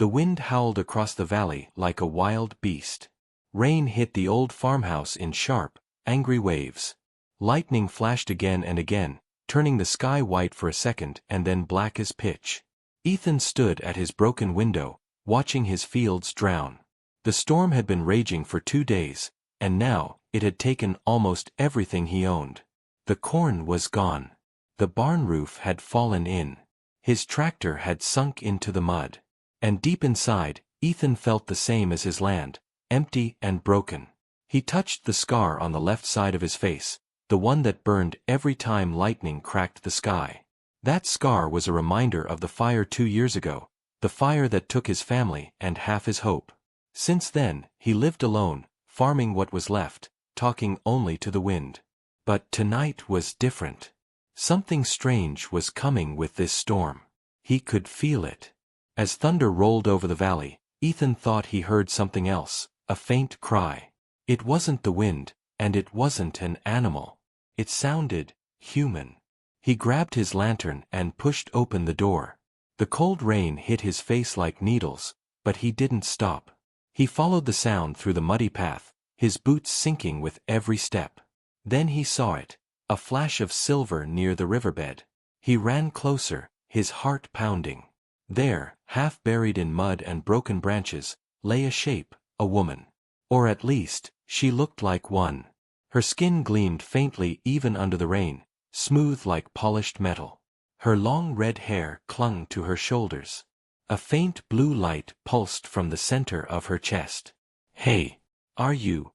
The wind howled across the valley like a wild beast. Rain hit the old farmhouse in sharp, angry waves. Lightning flashed again and again, turning the sky white for a second and then black as pitch. Ethan stood at his broken window, watching his fields drown. The storm had been raging for 2 days, and now it had taken almost everything he owned. The corn was gone. The barn roof had fallen in. His tractor had sunk into the mud. And deep inside, Ethan felt the same as his land, empty and broken. He touched the scar on the left side of his face, the one that burned every time lightning cracked the sky. That scar was a reminder of the fire 2 years ago, the fire that took his family and half his hope. Since then, he lived alone, farming what was left, talking only to the wind. But tonight was different. Something strange was coming with this storm. He could feel it. As thunder rolled over the valley, Ethan thought he heard something else, a faint cry. It wasn't the wind, and it wasn't an animal. It sounded human. He grabbed his lantern and pushed open the door. The cold rain hit his face like needles, but he didn't stop. He followed the sound through the muddy path, his boots sinking with every step. Then he saw it, a flash of silver near the riverbed. He ran closer, his heart pounding. There, half buried in mud and broken branches, lay a shape, a woman. Or at least, she looked like one. Her skin gleamed faintly even under the rain, smooth like polished metal. Her long red hair clung to her shoulders. A faint blue light pulsed from the center of her chest. "Hey, are you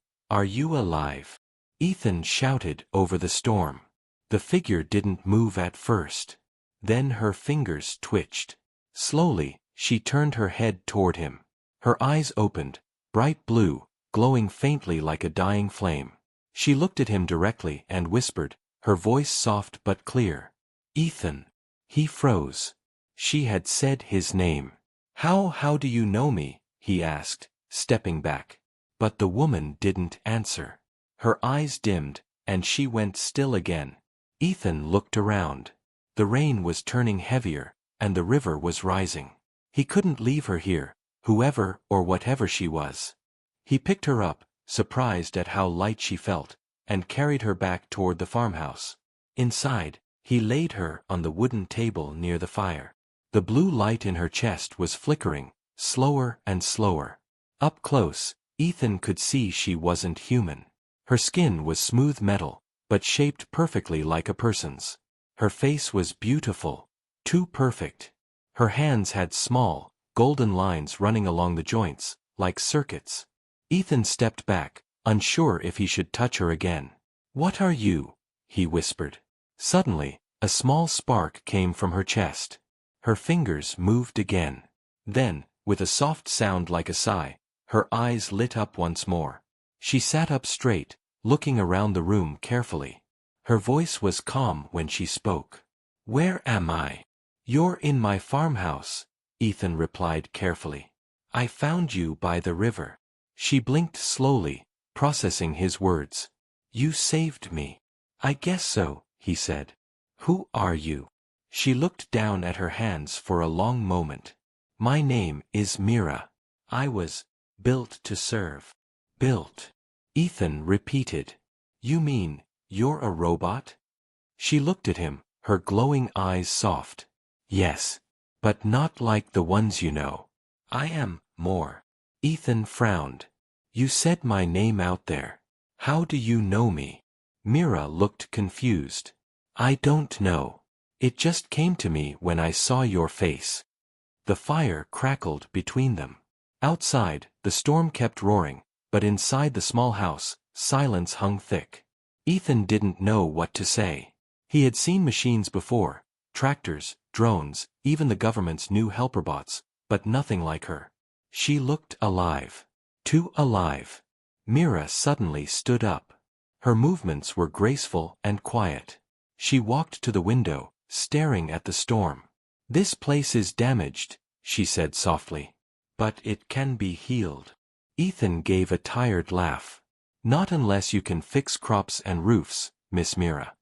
alive?" Ethan shouted over the storm. The figure didn't move at first. Then her fingers twitched. Slowly, she turned her head toward him. Her eyes opened, bright blue, glowing faintly like a dying flame. She looked at him directly and whispered, her voice soft but clear. "Ethan." He froze. She had said his name. How do you know me?" he asked, stepping back. But the woman didn't answer. Her eyes dimmed, and she went still again. Ethan looked around. The rain was turning heavier, and the river was rising. He couldn't leave her here, whoever or whatever she was. He picked her up, surprised at how light she felt, and carried her back toward the farmhouse. Inside, he laid her on the wooden table near the fire. The blue light in her chest was flickering, slower and slower. Up close, Ethan could see she wasn't human. Her skin was smooth metal, but shaped perfectly like a person's. Her face was beautiful, too perfect. Her hands had small, golden lines running along the joints, like circuits. Ethan stepped back, unsure if he should touch her again. "What are you?" he whispered. Suddenly, a small spark came from her chest. Her fingers moved again. Then, with a soft sound like a sigh, her eyes lit up once more. She sat up straight, looking around the room carefully. Her voice was calm when she spoke. "Where am I?" "You're in my farmhouse," Ethan replied carefully. "I found you by the river." She blinked slowly, processing his words. "You saved me." "I guess so," he said. "Who are you?" She looked down at her hands for a long moment. "My name is Mira. I was built to serve." "Built?" Ethan repeated. "You mean, you're a robot?" She looked at him, her glowing eyes soft. "Yes. But not like the ones you know. I am more." Ethan frowned. "You said my name out there. How do you know me?" Mira looked confused. "I don't know. It just came to me when I saw your face." The fire crackled between them. Outside, the storm kept roaring, but inside the small house, silence hung thick. Ethan didn't know what to say. He had seen machines before, tractors, drones, even the government's new helper bots, but nothing like her. She looked alive. Too alive. Mira suddenly stood up. Her movements were graceful and quiet. She walked to the window, staring at the storm. "This place is damaged," she said softly. "But it can be healed." Ethan gave a tired laugh. "Not unless you can fix crops and roofs, Miss Mira."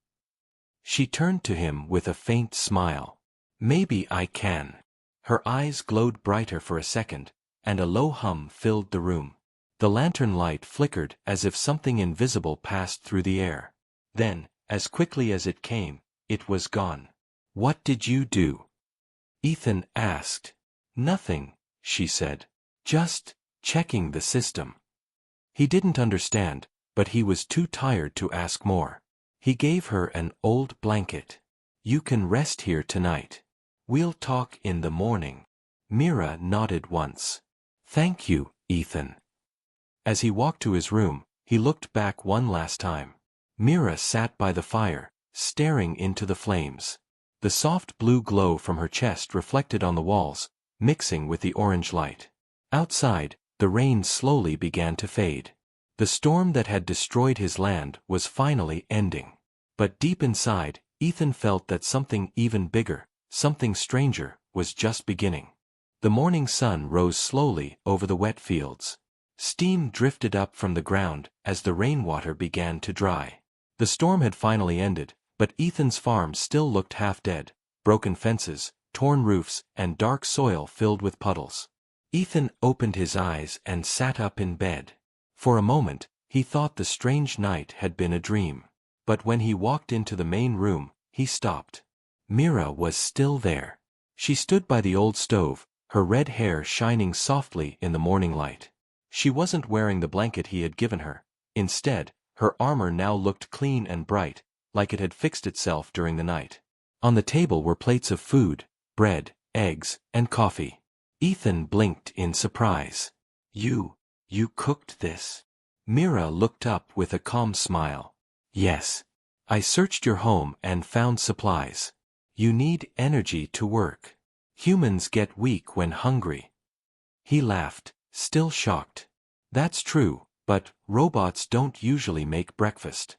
She turned to him with a faint smile. "Maybe I can." Her eyes glowed brighter for a second, and a low hum filled the room. The lantern light flickered as if something invisible passed through the air. Then, as quickly as it came, it was gone. "What did you do?" Ethan asked. "Nothing," she said. "Just checking the system." He didn't understand, but he was too tired to ask more. He gave her an old blanket. "You can rest here tonight. We'll talk in the morning." Mira nodded once. "Thank you, Ethan." As he walked to his room, he looked back one last time. Mira sat by the fire, staring into the flames. The soft blue glow from her chest reflected on the walls, mixing with the orange light. Outside, the rain slowly began to fade. The storm that had destroyed his land was finally ending. But deep inside, Ethan felt that something even bigger, something stranger, was just beginning. The morning sun rose slowly over the wet fields. Steam drifted up from the ground as the rainwater began to dry. The storm had finally ended, but Ethan's farm still looked half dead, broken fences, torn roofs, and dark soil filled with puddles. Ethan opened his eyes and sat up in bed. For a moment, he thought the strange night had been a dream. But when he walked into the main room, he stopped. Mira was still there. She stood by the old stove, her red hair shining softly in the morning light. She wasn't wearing the blanket he had given her. Instead, her armor now looked clean and bright, like it had fixed itself during the night. On the table were plates of food, bread, eggs, and coffee. Ethan blinked in surprise. You cooked this?" Mira looked up with a calm smile. "Yes. I searched your home and found supplies. You need energy to work. Humans get weak when hungry." He laughed, still shocked. "That's true, but robots don't usually make breakfast."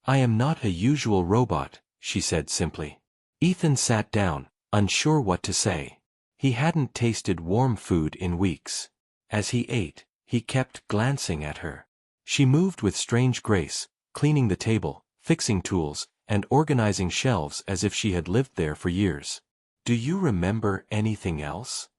"I am not a usual robot," she said simply. Ethan sat down, unsure what to say. He hadn't tasted warm food in weeks. As he ate, he kept glancing at her. She moved with strange grace, cleaning the table, fixing tools, and organizing shelves as if she had lived there for years. "Do you remember anything else?"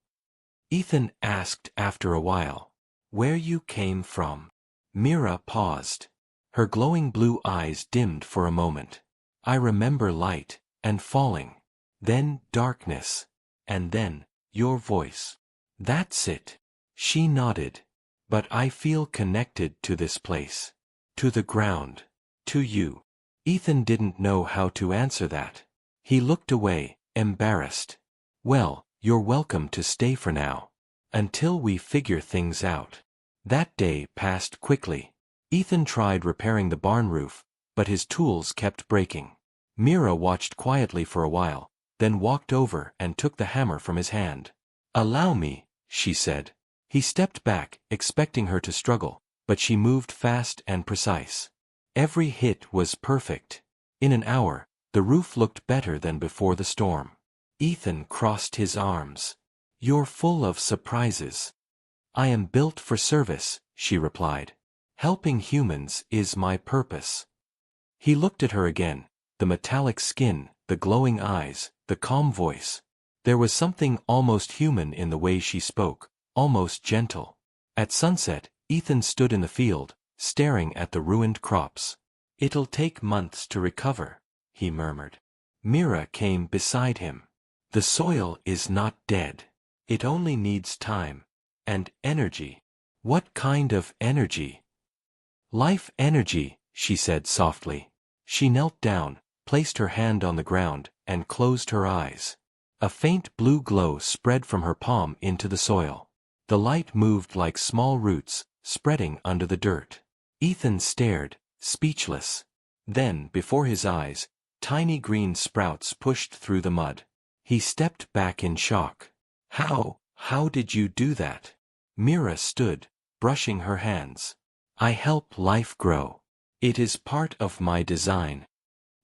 Ethan asked after a while. "Where you came from?" Mira paused. Her glowing blue eyes dimmed for a moment. "I remember light, and falling. Then darkness. And then, your voice." "That's it." She nodded. "But I feel connected to this place. To the ground. To you." Ethan didn't know how to answer that. He looked away, embarrassed. "Well, you're welcome to stay for now. Until we figure things out." That day passed quickly. Ethan tried repairing the barn roof, but his tools kept breaking. Mira watched quietly for a while, then walked over and took the hammer from his hand. "Allow me," she said. He stepped back, expecting her to struggle, but she moved fast and precise. Every hit was perfect. In an hour, the roof looked better than before the storm. Ethan crossed his arms. "You're full of surprises." "I am built for service," she replied. "Helping humans is my purpose." He looked at her again, the metallic skin, the glowing eyes, the calm voice. There was something almost human in the way she spoke, almost gentle. At sunset, Ethan stood in the field, staring at the ruined crops. "It'll take months to recover," he murmured. Mira came beside him. "The soil is not dead. It only needs time. And energy." "What kind of energy?" "Life energy," she said softly. She knelt down, placed her hand on the ground, and closed her eyes. A faint blue glow spread from her palm into the soil. The light moved like small roots, spreading under the dirt. Ethan stared, speechless. Then, before his eyes, tiny green sprouts pushed through the mud. He stepped back in shock. How did you do that?" Mira stood, brushing her hands. "I help life grow. It is part of my design."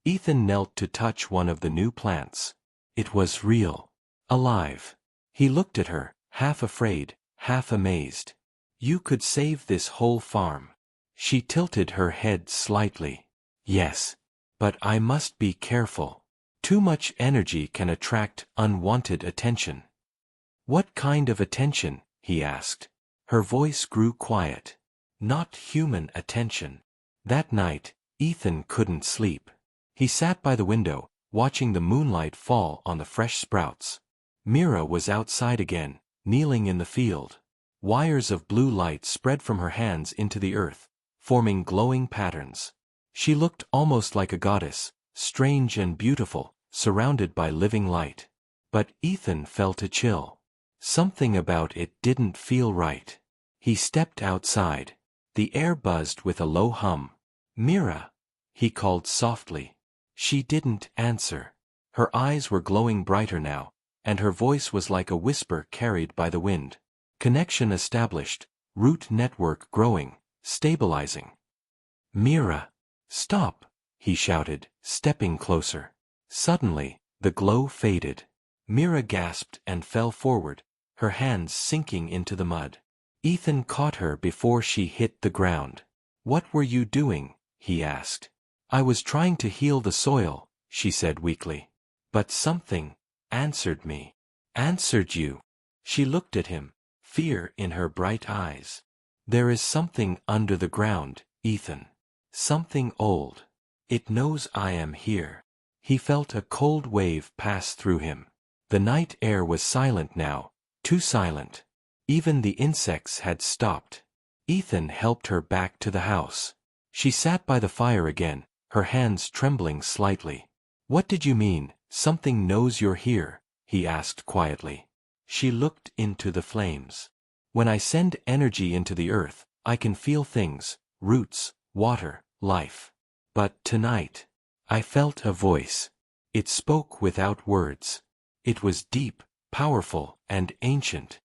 Ethan knelt to touch one of the new plants. It was real. Alive. He looked at her, half afraid, half amazed. "You could save this whole farm." She tilted her head slightly. "Yes. But I must be careful. Too much energy can attract unwanted attention." What kind of attention? He asked. Her voice grew quiet. Not human attention. That night, Ethan couldn't sleep. He sat by the window, watching the moonlight fall on the fresh sprouts. Mira was outside again, kneeling in the field. Wires of blue light spread from her hands into the earth, forming glowing patterns. She looked almost like a goddess, strange and beautiful, surrounded by living light. But Ethan felt a chill. Something about it didn't feel right. He stepped outside. The air buzzed with a low hum. "Mira," he called softly. She didn't answer. Her eyes were glowing brighter now, and her voice was like a whisper carried by the wind. Connection established, root network growing, stabilizing. "Mira, stop," he shouted, stepping closer. Suddenly, the glow faded. Mira gasped and fell forward, her hands sinking into the mud. Ethan caught her before she hit the ground. "What were you doing?" he asked. "I was trying to heal the soil," she said weakly. "But something answered me." "Answered you?" She looked at him, fear in her bright eyes. "There is something under the ground, Ethan. Something old. It knows I am here." He felt a cold wave pass through him. The night air was silent now, too silent. Even the insects had stopped. Ethan helped her back to the house. She sat by the fire again, her hands trembling slightly. "What did you mean, something knows you're here?" he asked quietly. She looked into the flames. "When I send energy into the earth, I can feel things, roots, water, life. But tonight, I felt a voice. It spoke without words. It was deep, powerful, and ancient."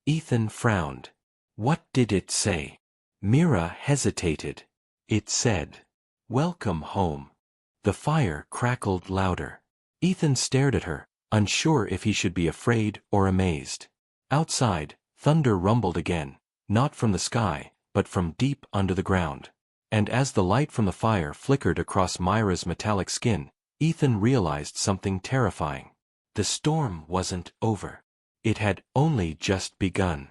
Ethan frowned. "What did it say?" Mira hesitated. "It said, 'Welcome home.'" The fire crackled louder. Ethan stared at her, unsure if he should be afraid or amazed. Outside, thunder rumbled again, not from the sky, but from deep under the ground. And as the light from the fire flickered across Myra's metallic skin, Ethan realized something terrifying. The storm wasn't over. It had only just begun.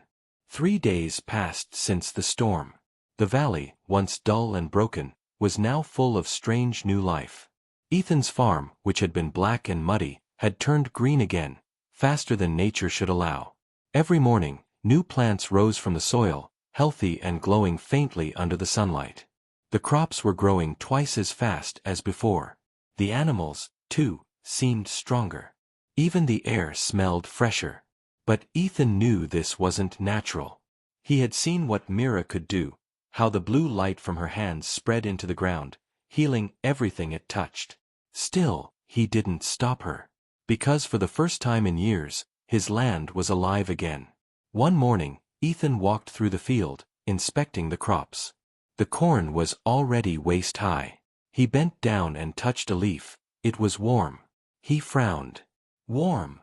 3 days passed since the storm. The valley, once dull and broken, was now full of strange new life. Ethan's farm, which had been black and muddy, had turned green again, faster than nature should allow. Every morning, new plants rose from the soil, healthy and glowing faintly under the sunlight. The crops were growing twice as fast as before. The animals, too, seemed stronger. Even the air smelled fresher. But Ethan knew this wasn't natural. He had seen what Mira could do, how the blue light from her hands spread into the ground, healing everything it touched. Still, he didn't stop her. Because for the first time in years, his land was alive again. One morning, Ethan walked through the field, inspecting the crops. The corn was already waist-high. He bent down and touched a leaf. It was warm. He frowned. "Warm,"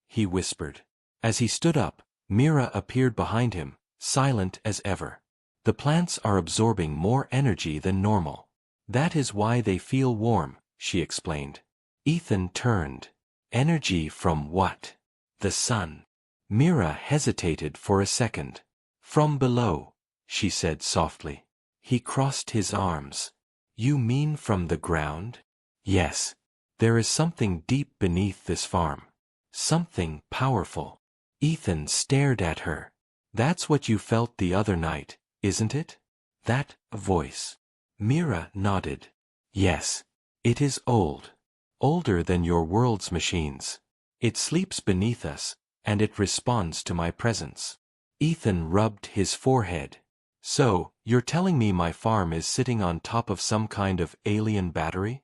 he whispered. As he stood up, Mira appeared behind him, silent as ever. "The plants are absorbing more energy than normal. That is why they feel warm," she explained. Ethan turned. "Energy from what?" "The sun." Mira hesitated for a second. "From below," she said softly. He crossed his arms. "You mean from the ground?" "Yes. There is something deep beneath this farm. Something powerful." Ethan stared at her. "That's what you felt the other night, isn't it? That voice?" Mira nodded. "Yes. It is old. Older than your world's machines. It sleeps beneath us, and it responds to my presence." Ethan rubbed his forehead. "So, you're telling me my farm is sitting on top of some kind of alien battery?"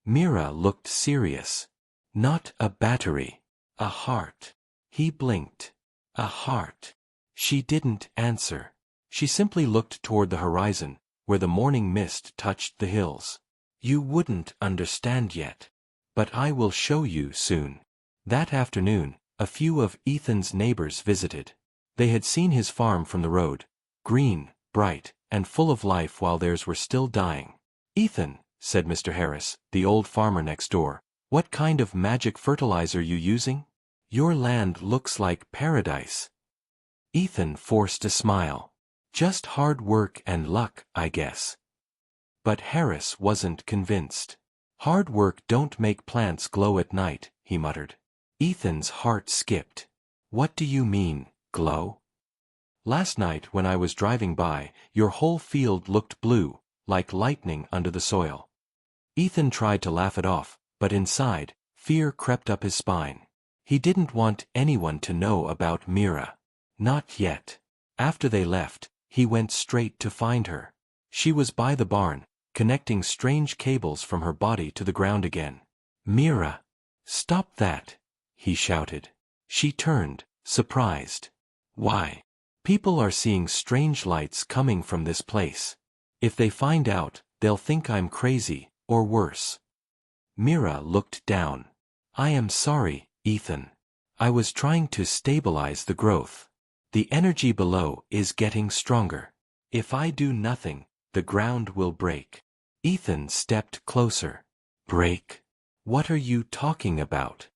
Mira looked serious. "Not a battery. A heart." He blinked. "A heart." She didn't answer. She simply looked toward the horizon, where the morning mist touched the hills. "You wouldn't understand yet. But I will show you soon." That afternoon, a few of Ethan's neighbors visited. They had seen his farm from the road, green, bright, and full of life while theirs were still dying. "Ethan," said Mr. Harris, the old farmer next door, "what kind of magic fertilizer you using?" Your land looks like paradise. Ethan forced a smile. Just hard work and luck, I guess. But Harris wasn't convinced. Hard work don't make plants glow at night, he muttered. Ethan's heart skipped. What do you mean, glow? Last night when I was driving by, your whole field looked blue, like lightning under the soil. Ethan tried to laugh it off, but inside, fear crept up his spine. He didn't want anyone to know about Mira. Not yet. After they left, he went straight to find her. She was by the barn, connecting strange cables from her body to the ground again. Mira! Stop that! He shouted. She turned, surprised. Why? People are seeing strange lights coming from this place. If they find out, they'll think I'm crazy, or worse. Mira looked down. I am sorry, Ethan. I was trying to stabilize the growth. The energy below is getting stronger. If I do nothing, the ground will break. Ethan stepped closer. Break? What are you talking about?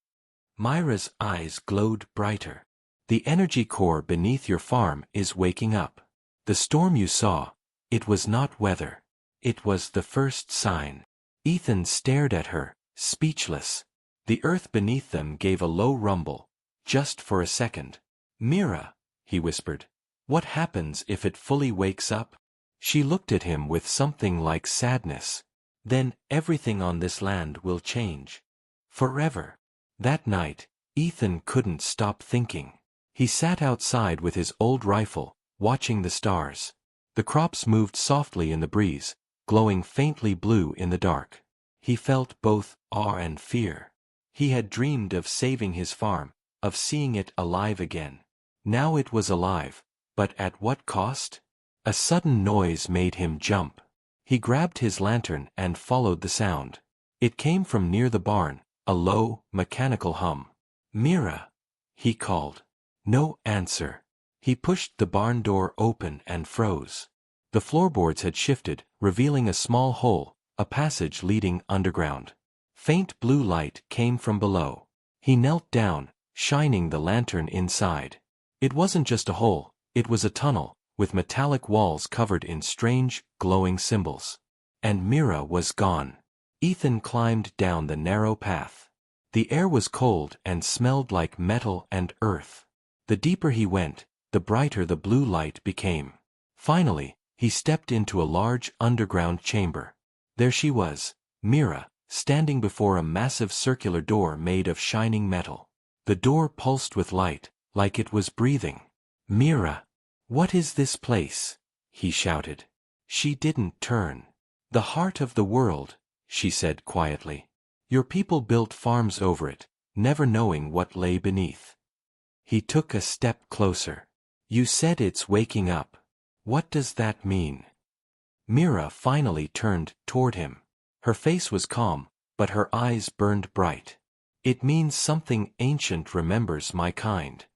Myra's eyes glowed brighter. The energy core beneath your farm is waking up. The storm you saw, it was not weather. It was the first sign. Ethan stared at her, speechless. The earth beneath them gave a low rumble, just for a second. Mira, he whispered. What happens if it fully wakes up? She looked at him with something like sadness. Then everything on this land will change. Forever. That night, Ethan couldn't stop thinking. He sat outside with his old rifle, watching the stars. The crops moved softly in the breeze, glowing faintly blue in the dark. He felt both awe and fear. He had dreamed of saving his farm, of seeing it alive again. Now it was alive, but at what cost? A sudden noise made him jump. He grabbed his lantern and followed the sound. It came from near the barn, a low, mechanical hum. Mira, he called. No answer. He pushed the barn door open and froze. The floorboards had shifted, revealing a small hole, a passage leading underground. Faint blue light came from below. He knelt down, shining the lantern inside. It wasn't just a hole, it was a tunnel, with metallic walls covered in strange, glowing symbols. And Mira was gone. Ethan climbed down the narrow path. The air was cold and smelled like metal and earth. The deeper he went, the brighter the blue light became. Finally, he stepped into a large underground chamber. There she was, Mira, standing before a massive circular door made of shining metal. The door pulsed with light, like it was breathing. Mira! What is this place? He shouted. She didn't turn. The heart of the world, she said quietly. Your people built farms over it, never knowing what lay beneath. He took a step closer. You said it's waking up. What does that mean? Mira finally turned toward him. Her face was calm, but her eyes burned bright. It means something ancient remembers my kind.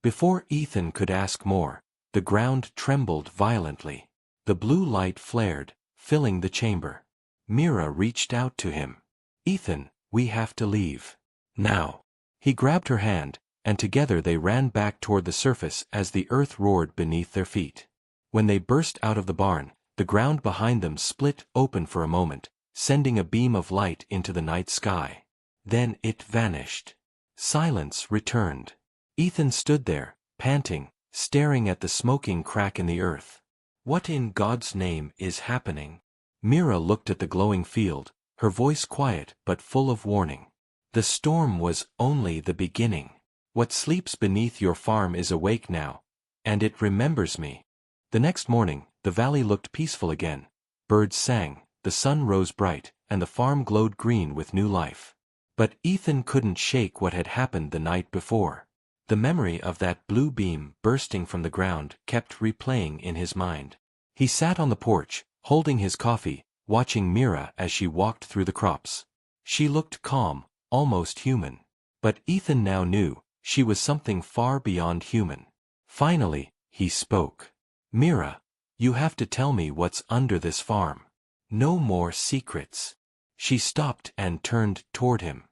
Before Ethan could ask more, the ground trembled violently. The blue light flared, filling the chamber. Mira reached out to him. Ethan, we have to leave. Now. He grabbed her hand, and together they ran back toward the surface as the earth roared beneath their feet. When they burst out of the barn, the ground behind them split open for a moment, sending a beam of light into the night sky. Then it vanished. Silence returned. Ethan stood there, panting, staring at the smoking crack in the earth. What in God's name is happening? Mira looked at the glowing field, her voice quiet but full of warning. The storm was only the beginning. What sleeps beneath your farm is awake now, and it remembers me. The next morning, the valley looked peaceful again. Birds sang, the sun rose bright, and the farm glowed green with new life. But Ethan couldn't shake what had happened the night before. The memory of that blue beam bursting from the ground kept replaying in his mind. He sat on the porch, holding his coffee, watching Mira as she walked through the crops. She looked calm, almost human. But Ethan now knew, she was something far beyond human. Finally, he spoke. Mira, you have to tell me what's under this farm. No more secrets. She stopped and turned toward him.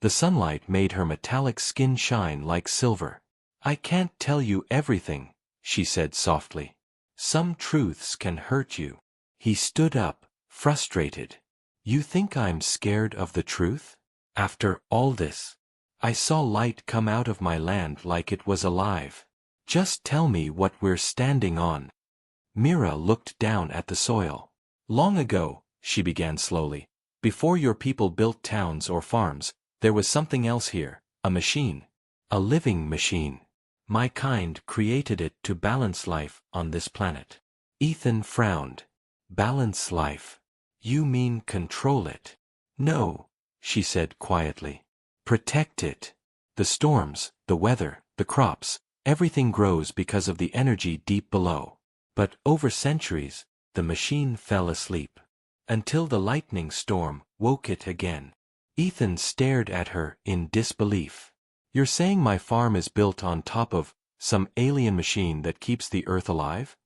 The sunlight made her metallic skin shine like silver. "I can't tell you everything," she said softly. "Some truths can hurt you." He stood up, frustrated. "You think I'm scared of the truth? After all this, I saw light come out of my land like it was alive. Just tell me what we're standing on." Mira looked down at the soil. "Long ago," she began slowly, "before your people built towns or farms, there was something else here, a machine. A living machine. My kind created it to balance life on this planet." Ethan frowned. "Balance life? You mean control it?" "No," she said quietly. "Protect it. The storms, the weather, the crops, everything grows because of the energy deep below. But over centuries, the machine fell asleep. Until the lightning storm woke it again." Ethan stared at her in disbelief. "You're saying my farm is built on top of some alien machine that keeps the earth alive?"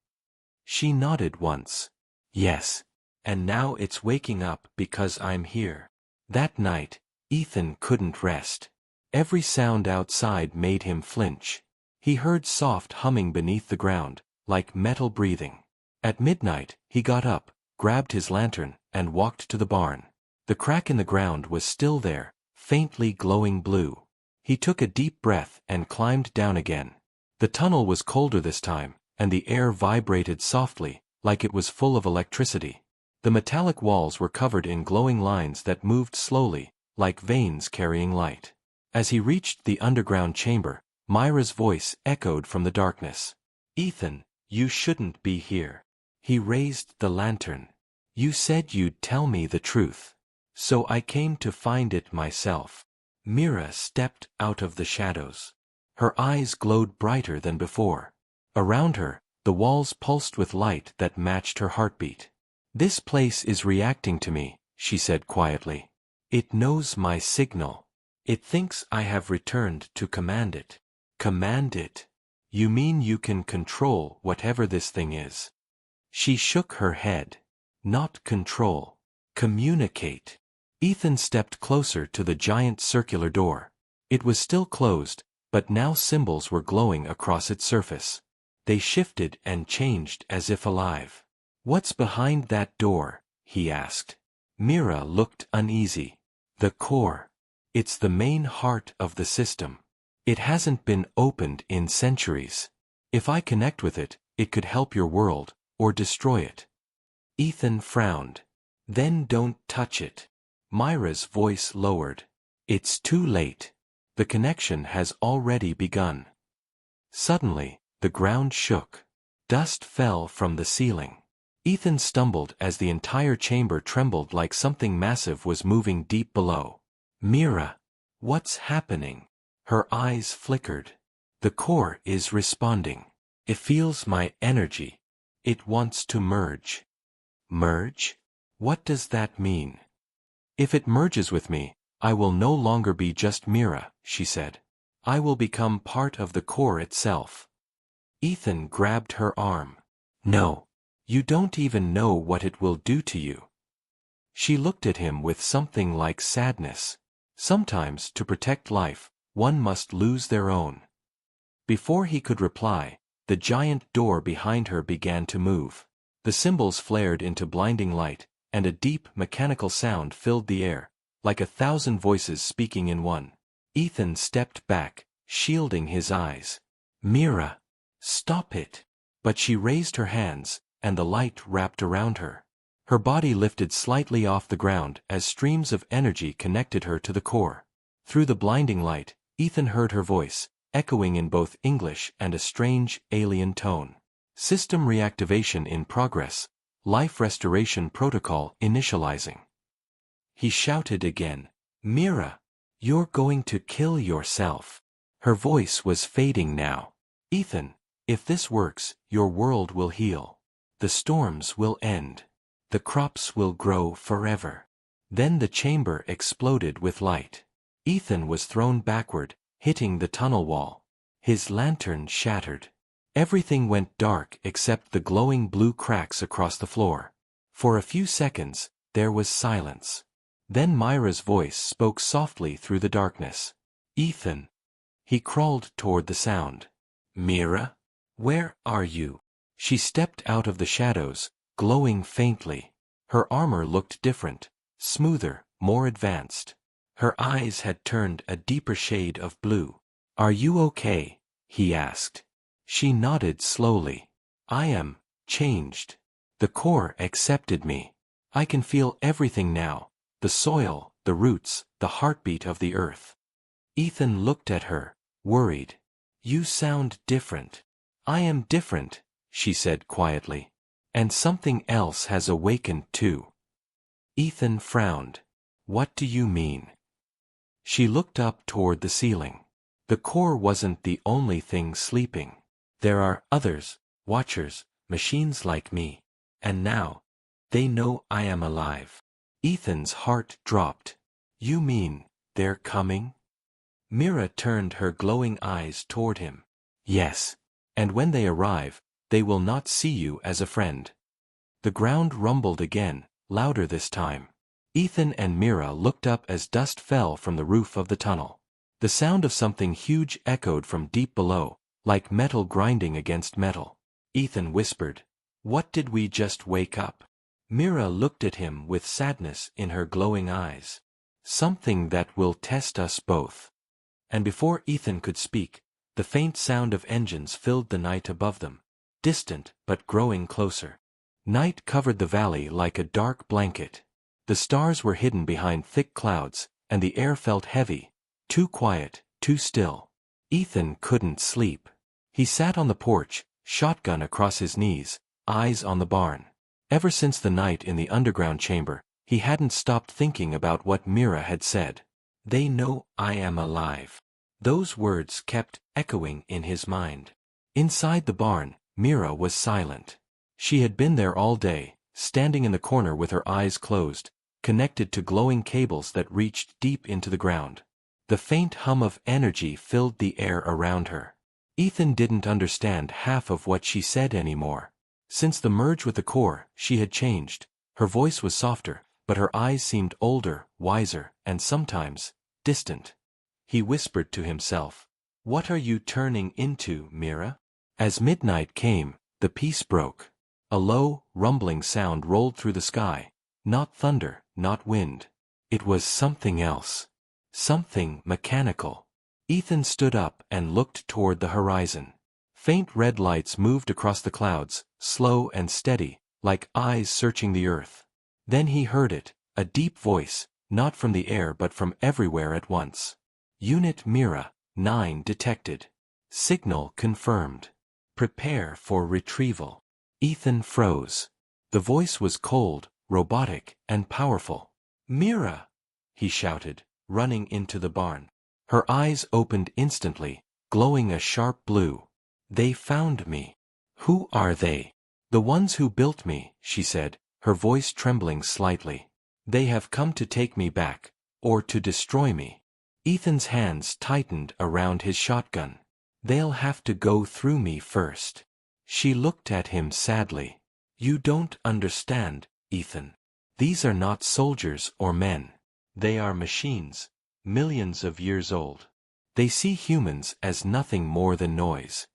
She nodded once. "Yes. And now it's waking up because I'm here." That night, Ethan couldn't rest. Every sound outside made him flinch. He heard soft humming beneath the ground, like metal breathing. At midnight, he got up, grabbed his lantern, and walked to the barn. The crack in the ground was still there, faintly glowing blue. He took a deep breath and climbed down again. The tunnel was colder this time, and the air vibrated softly, like it was full of electricity. The metallic walls were covered in glowing lines that moved slowly, like veins carrying light. As he reached the underground chamber, Myra's voice echoed from the darkness. "Ethan, you shouldn't be here." He raised the lantern. "You said you'd tell me the truth. So I came to find it myself." Mira stepped out of the shadows. Her eyes glowed brighter than before. Around her, the walls pulsed with light that matched her heartbeat. "This place is reacting to me," she said quietly. "It knows my signal. It thinks I have returned to command it." "Command it? You mean you can control whatever this thing is?" She shook her head. "Not control. Communicate." Ethan stepped closer to the giant circular door. It was still closed, but now symbols were glowing across its surface. They shifted and changed as if alive. "What's behind that door?" he asked. Mira looked uneasy. "The core. It's the main heart of the system. It hasn't been opened in centuries. If I connect with it, it could help your world, or destroy it." Ethan frowned. "Then don't touch it." Myra's voice lowered. "It's too late. The connection has already begun." Suddenly, the ground shook. Dust fell from the ceiling. Ethan stumbled as the entire chamber trembled like something massive was moving deep below. "Mira, what's happening?" Her eyes flickered. "The core is responding. It feels my energy. It wants to merge." "Merge? What does that mean?" "If it merges with me, I will no longer be just Mira," she said. "I will become part of the core itself." Ethan grabbed her arm. "No. You don't even know what it will do to you." She looked at him with something like sadness. Sometimes, to protect life, one must lose their own. Before he could reply, the giant door behind her began to move. The symbols flared into blinding light, and a deep, mechanical sound filled the air, like 1,000 voices speaking in one. Ethan stepped back, shielding his eyes. "Mira, stop it." But she raised her hands, and the light wrapped around her. Her body lifted slightly off the ground as streams of energy connected her to the core. Through the blinding light, Ethan heard her voice, echoing in both English and a strange, alien tone. "System reactivation in progress. Life restoration protocol initializing." He shouted again, "Mira, you're going to kill yourself." Her voice was fading now. "Ethan, if this works, your world will heal. The storms will end. The crops will grow forever." Then the chamber exploded with light. Ethan was thrown backward, hitting the tunnel wall. His lantern shattered. Everything went dark except the glowing blue cracks across the floor. For a few seconds, there was silence. Then Myra's voice spoke softly through the darkness. Ethan. He crawled toward the sound. Mira? Where are you? She stepped out of the shadows, glowing faintly. Her armor looked different, smoother, more advanced. Her eyes had turned a deeper shade of blue. Are you okay? He asked. She nodded slowly. I am changed. The core accepted me. I can feel everything now, the soil, the roots, the heartbeat of the earth. Ethan looked at her, worried. You sound different. I am different, she said quietly. And something else has awakened too. Ethan frowned. What do you mean? She looked up toward the ceiling. The core wasn't the only thing sleeping. There are others, watchers, machines like me. And now, they know I am alive. Ethan's heart dropped. You mean, they're coming? Mira turned her glowing eyes toward him. Yes. And when they arrive, they will not see you as a friend. The ground rumbled again, louder this time. Ethan and Mira looked up as dust fell from the roof of the tunnel. The sound of something huge echoed from deep below, like metal grinding against metal. Ethan whispered, "What did we just wake up?" Mira looked at him with sadness in her glowing eyes. "Something that will test us both." And before Ethan could speak, the faint sound of engines filled the night above them, distant but growing closer. Night covered the valley like a dark blanket. The stars were hidden behind thick clouds, and the air felt heavy, too quiet, too still. Ethan couldn't sleep. He sat on the porch, shotgun across his knees, eyes on the barn. Ever since the night in the underground chamber, he hadn't stopped thinking about what Mira had said. They know I am alive. Those words kept echoing in his mind. Inside the barn, Mira was silent. She had been there all day, standing in the corner with her eyes closed, connected to glowing cables that reached deep into the ground. The faint hum of energy filled the air around her. Ethan didn't understand half of what she said anymore. Since the merge with the core, she had changed. Her voice was softer, but her eyes seemed older, wiser, and sometimes distant. He whispered to himself, "What are you turning into, Mira?" As midnight came, the peace broke. A low, rumbling sound rolled through the sky. Not thunder, not wind. It was something else. Something mechanical. Ethan stood up and looked toward the horizon. Faint red lights moved across the clouds, slow and steady, like eyes searching the earth. Then he heard it, a deep voice, not from the air but from everywhere at once. Unit Mira, 9 detected. Signal confirmed. Prepare for retrieval. Ethan froze. The voice was cold, robotic, and powerful. "Mira!" he shouted, running into the barn. Her eyes opened instantly, glowing a sharp blue. "They found me." "Who are they?" "The ones who built me," she said, her voice trembling slightly. "They have come to take me back, or to destroy me." Ethan's hands tightened around his shotgun. "They'll have to go through me first." She looked at him sadly. "You don't understand, Ethan. These are not soldiers or men. They are machines, millions of years old. They see humans as nothing more than noise."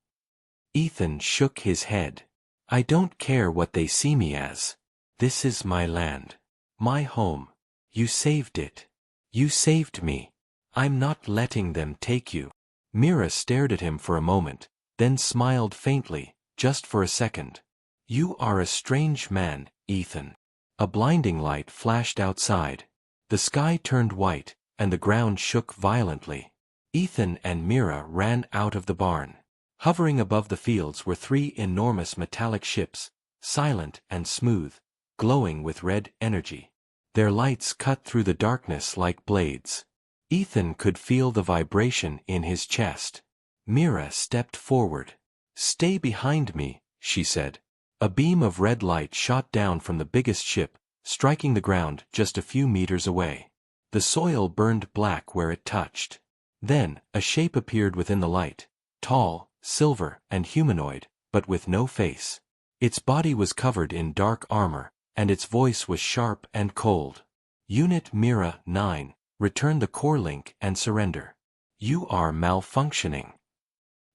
Ethan shook his head. "I don't care what they see me as. This is my land. My home. You saved it. You saved me. I'm not letting them take you." Mira stared at him for a moment, then smiled faintly, just for a second. "You are a strange man, Ethan." A blinding light flashed outside. The sky turned white, and the ground shook violently. Ethan and Mira ran out of the barn. Hovering above the fields were 3 enormous metallic ships, silent and smooth, glowing with red energy. Their lights cut through the darkness like blades. Ethan could feel the vibration in his chest. Mira stepped forward. "Stay behind me," she said. A beam of red light shot down from the biggest ship, striking the ground just a few meters away. The soil burned black where it touched. Then, a shape appeared within the light, tall, silver, and humanoid, but with no face. Its body was covered in dark armor, and its voice was sharp and cold. Unit Mira 9, return the core link and surrender. You are malfunctioning.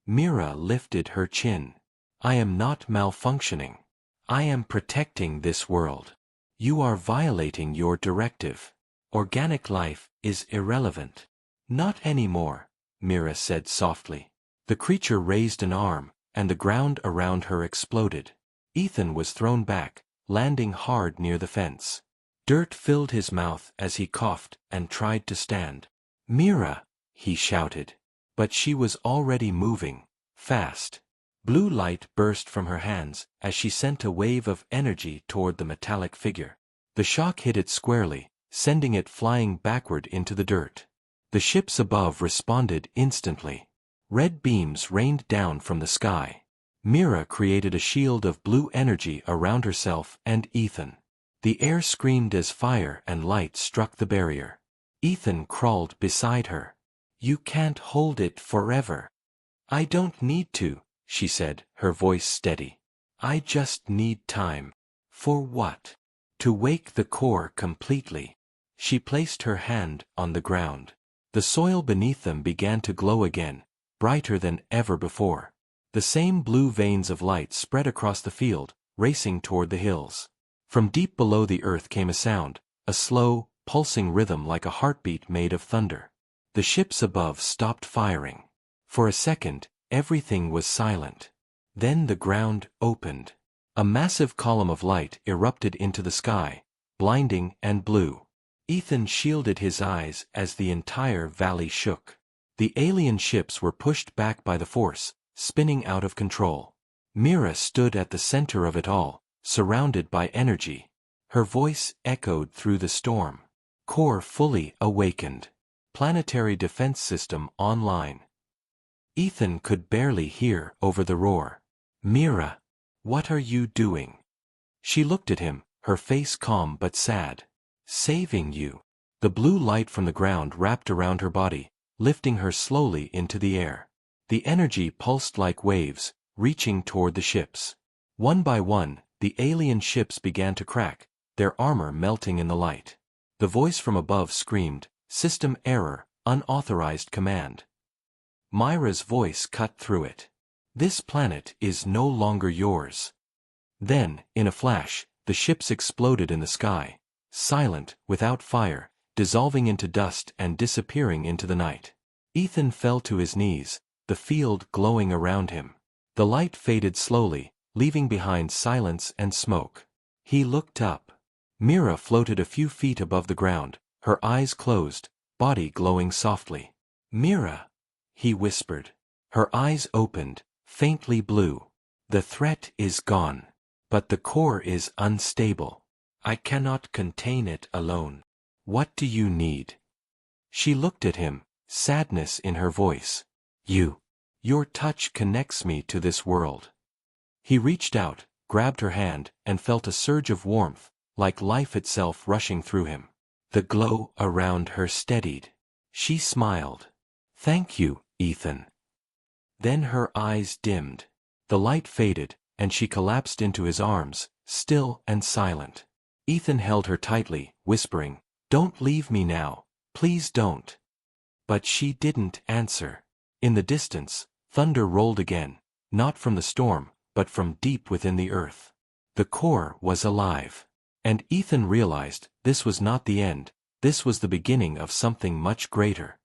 Mira lifted her chin. I am not malfunctioning. I am protecting this world. You are violating your directive. Organic life is irrelevant. Not anymore, Mira said softly. The creature raised an arm, and the ground around her exploded. Ethan was thrown back, landing hard near the fence. Dirt filled his mouth as he coughed and tried to stand. Mira, he shouted. But she was already moving, fast. Blue light burst from her hands as she sent a wave of energy toward the metallic figure. The shock hit it squarely, sending it flying backward into the dirt. The ships above responded instantly. Red beams rained down from the sky. Mira created a shield of blue energy around herself and Ethan. The air screamed as fire and light struck the barrier. Ethan crawled beside her. You can't hold it forever. I don't need to, she said, her voice steady. I just need time. For what? To wake the core completely. She placed her hand on the ground. The soil beneath them began to glow again, brighter than ever before. The same blue veins of light spread across the field, racing toward the hills. From deep below the earth came a sound, a slow, pulsing rhythm like a heartbeat made of thunder. The ships above stopped firing. For a second, everything was silent. Then the ground opened. A massive column of light erupted into the sky, blinding and blue. Ethan shielded his eyes as the entire valley shook. The alien ships were pushed back by the force, spinning out of control. Mira stood at the center of it all, surrounded by energy. Her voice echoed through the storm. Core fully awakened. Planetary defense system online. Ethan could barely hear over the roar. Mira, what are you doing? She looked at him, her face calm but sad. Saving you. The blue light from the ground wrapped around her body, lifting her slowly into the air. The energy pulsed like waves, reaching toward the ships. One by one, the alien ships began to crack, their armor melting in the light. The voice from above screamed, "System error, unauthorized command." Myra's voice cut through it. This planet is no longer yours. Then, in a flash, the ships exploded in the sky, silent, without fire, dissolving into dust and disappearing into the night. Ethan fell to his knees, the field glowing around him. The light faded slowly, leaving behind silence and smoke. He looked up. Mira floated a few feet above the ground, her eyes closed, body glowing softly. Mira, he whispered. Her eyes opened, faintly blue. The threat is gone. But the core is unstable. I cannot contain it alone. What do you need? She looked at him, sadness in her voice. You. Your touch connects me to this world. He reached out, grabbed her hand, and felt a surge of warmth, like life itself rushing through him. The glow around her steadied. She smiled. Thank you, Ethan. Then her eyes dimmed. The light faded, and she collapsed into his arms, still and silent. Ethan held her tightly, whispering, Don't leave me now, please don't. But she didn't answer. In the distance, thunder rolled again, not from the storm, but from deep within the earth. The core was alive. And Ethan realized this was not the end, this was the beginning of something much greater.